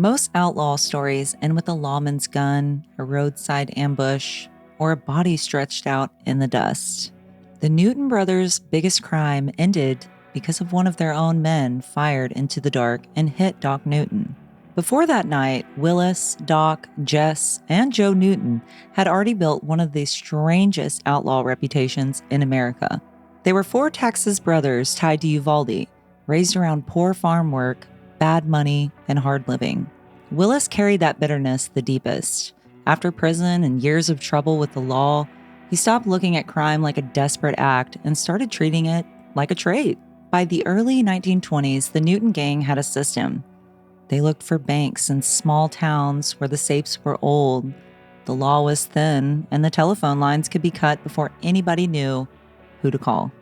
Most outlaw stories end with a lawman's gun, a roadside ambush, or a body stretched out in the dust. The Newton brothers' biggest crime ended because of one of their own men fired into the dark and hit Doc Newton. Before that night, Willis, Doc, Jess, and Joe Newton had already built one of the strangest outlaw reputations in America. They were four Texas brothers tied to Uvalde, raised around poor farm work, bad money, and hard living. Willis carried that bitterness the deepest. After prison and years of trouble with the law, he stopped looking at crime like a desperate act and started treating it like a trade. By the early 1920s, the Newton gang had a system. They looked for banks in small towns where the safes were old, the law was thin, and the telephone lines could be cut before anybody knew who to call.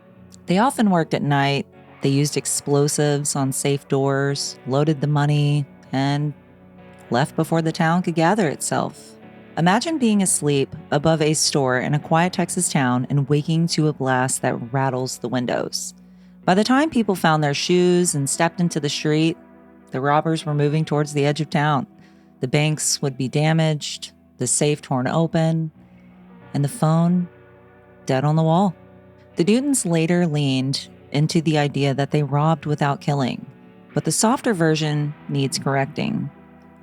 They often worked at night. They used explosives on safe doors, loaded the money, and left before the town could gather itself. Imagine being asleep above a store in a quiet Texas town and waking to a blast that rattles the windows. By the time people found their shoes and stepped into the street, the robbers were moving towards the edge of town. The banks would be damaged, the safe torn open, and the phone dead on the wall. The Newtons later leaned into the idea that they robbed without killing, but the softer version needs correcting.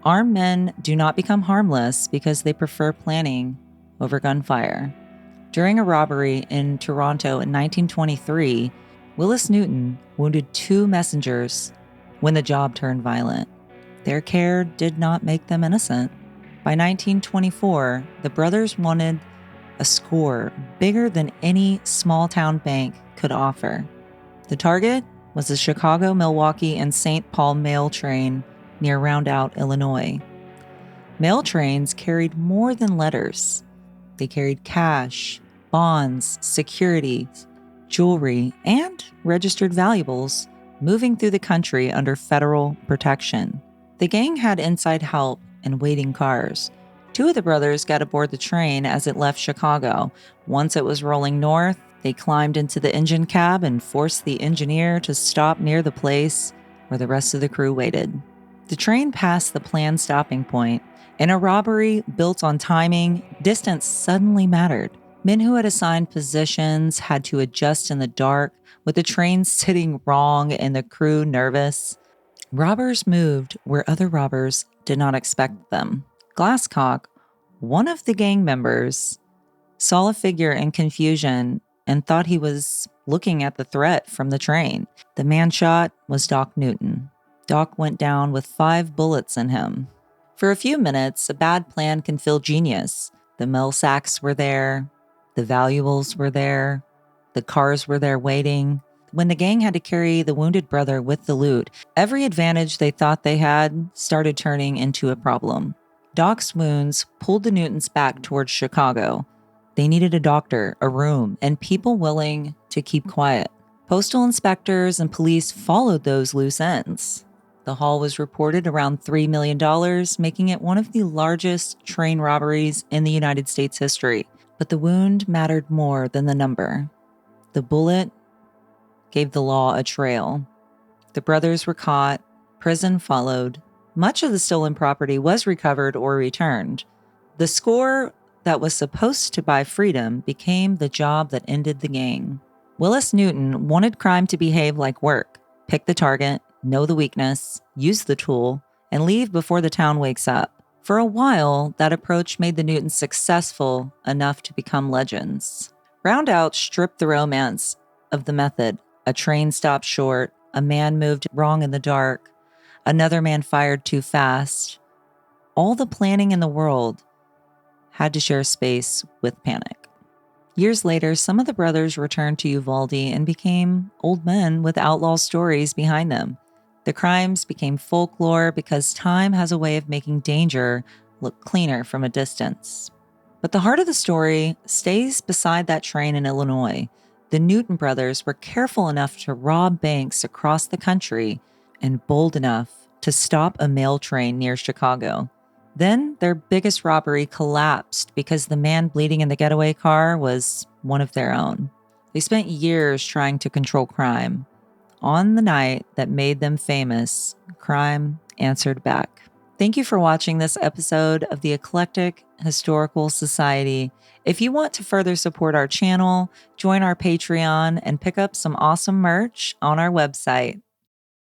Armed men do not become harmless because they prefer planning over gunfire. During a robbery in Toronto in 1923, Willis Newton wounded two messengers when the job turned violent. Their care did not make them innocent. By 1924, the brothers wanted a score bigger than any small-town bank could offer. The target was the Chicago, Milwaukee, and St. Paul mail train near Roundout, Illinois. Mail trains carried more than letters. They carried cash, bonds, securities, jewelry, and registered valuables moving through the country under federal protection. The gang had inside help and waiting cars. Two of the brothers got aboard the train as it left Chicago. Once it was rolling north, they climbed into the engine cab and forced the engineer to stop near the place where the rest of the crew waited. The train passed the planned stopping point. In a robbery built on timing, distance suddenly mattered. Men who had assigned positions had to adjust in the dark, with the train sitting wrong and the crew nervous. Robbers moved where other robbers did not expect them. Glasscock, one of the gang members, saw a figure in confusion and thought he was looking at the threat from the train. The man shot was Doc Newton. Doc went down with 5 bullets in him. For a few minutes, a bad plan can feel genius. The mail sacks were there. The valuables were there. The cars were there waiting. When the gang had to carry the wounded brother with the loot, every advantage they thought they had started turning into a problem. Doc's wounds pulled the Newtons back towards Chicago. They needed a doctor, a room, and people willing to keep quiet. Postal inspectors and police followed those loose ends. The haul was reported around $3 million, making it one of the largest train robberies in the United States history. But the wound mattered more than the number. The bullet gave the law a trail. The brothers were caught. Prison followed. Much of the stolen property was recovered or returned. The score that was supposed to buy freedom became the job that ended the gang. Willis Newton wanted crime to behave like work. Pick the target, know the weakness, use the tool, and leave before the town wakes up. For a while, that approach made the Newtons successful enough to become legends. Roundout stripped the romance of the method. A train stopped short, a man moved wrong in the dark, another man fired too fast. All the planning in the world had to share space with panic. Years later, some of the brothers returned to Uvalde and became old men with outlaw stories behind them. The crimes became folklore because time has a way of making danger look cleaner from a distance. But the heart of the story stays beside that train in Illinois. The Newton brothers were careful enough to rob banks across the country and bold enough to stop a mail train near Chicago. Then their biggest robbery collapsed because the man bleeding in the getaway car was one of their own. They spent years trying to control crime. On the night that made them famous, crime answered back. Thank you for watching this episode of the Eclectic Historical Society. If you want to further support our channel, join our Patreon and pick up some awesome merch on our website.